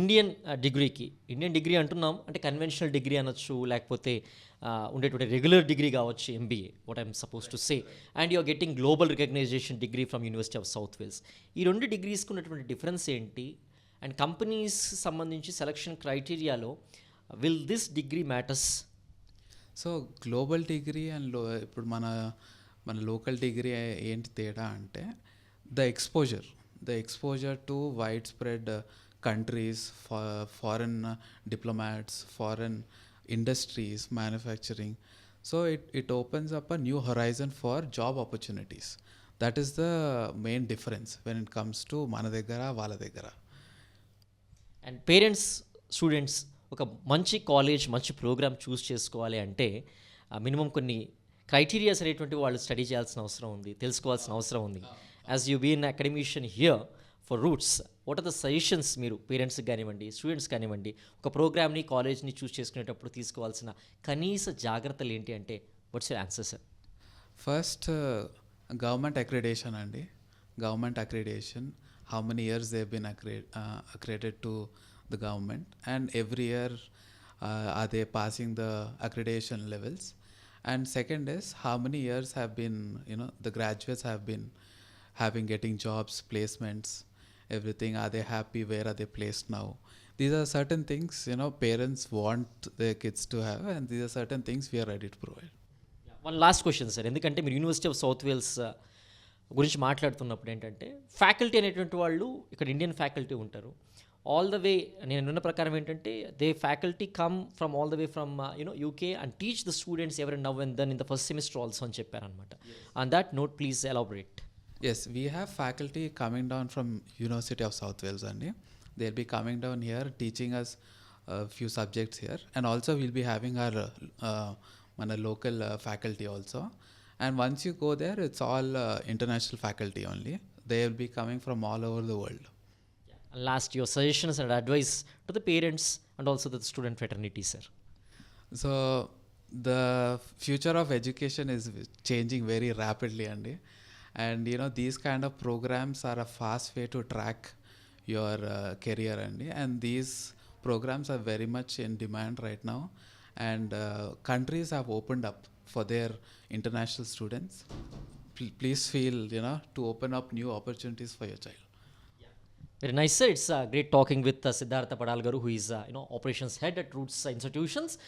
Indian Indian degree అంటున్నాం అంటే conventional degree అనొచ్చు, లేకపోతే ఉండేటువంటి రెగ్యులర్ డిగ్రీ కావచ్చు, MBA what I am suppose to say, and you are getting global recognition degree from university of South Wales. ఈ రెండు డిగ్రీస్కి ఉన్నటువంటి డిఫరెన్స్ ఏంటి? అండ్ కంపెనీస్ సంబంధించి సెలక్షన్ క్రైటీరియాలో will this degree matters? So global degree and ఇప్పుడు మన మన లోకల్ డిగ్రీ ఏంటి తేడా అంటే the exposure to wide spread countries, foreign diplomats, foreign industries, manufacturing. So it opens up a new horizon for job opportunities. That is the main difference when it comes to మన దగ్గర వాళ్ళ దగ్గర. And parents, students ఒక మంచి college, మంచి programme చూస్ చేసుకోవాలి అంటే minimum కొన్ని క్రైటీరియాస్ అనేటువంటి వాళ్ళు స్టడీ చేయాల్సిన అవసరం ఉంది, తెలుసుకోవాల్సిన అవసరం ఉంది. As you been academician here for roots, what are the suggestions మీరు పేరెంట్స్కి కానివ్వండి, స్టూడెంట్స్ కానివ్వండి, ఒక ప్రోగ్రామ్ని, కాలేజ్ని చూస్ చేసుకునేటప్పుడు తీసుకోవాల్సిన కనీస జాగ్రత్తలు ఏంటి అంటే what's your answer sir? First government accreditation అండి. Government accreditation, how many years they've been accredited to the government, and every year are they passing the accreditation levels. And second is how many years have been, the graduates have been getting jobs, placements, everything. Are they happy? Where are they placed now? These are certain things parents want their kids to have, and these are certain things we are ready to provide. One last question sir, ఎందుకంటే మీరు university of South Wales గురించి మాట్లాడుతున్నప్పుడు ఏంటంటే faculty అనేటువంటి వాళ్ళు ఇక్కడ Indian faculty ఉంటారు. All the way నేను విన్న ప్రకారం ఏంటంటే they faculty come from all the way from UK and teach the students every now and then in the first semester also అని చెప్పారనమాట. On that note please elaborate. Yes, we have faculty coming down from University of South Wales only. They'll be coming down here teaching us a few subjects here, and also we'll be having our mana local faculty also. And once you go there, it's all international faculty only. They will be coming from all over the world. Lost your suggestions and advice to the parents and also the student fraternity sir. So the future of education is changing very rapidly, and these kind of programs are a fast way to track your career, and these programs are very much in demand right now, and countries have opened up for their international students. Please feel to open up new opportunities for your child. Very nice sir. It's great talking with Siddhartha Padal garu, who is operations head at Roots Institutions.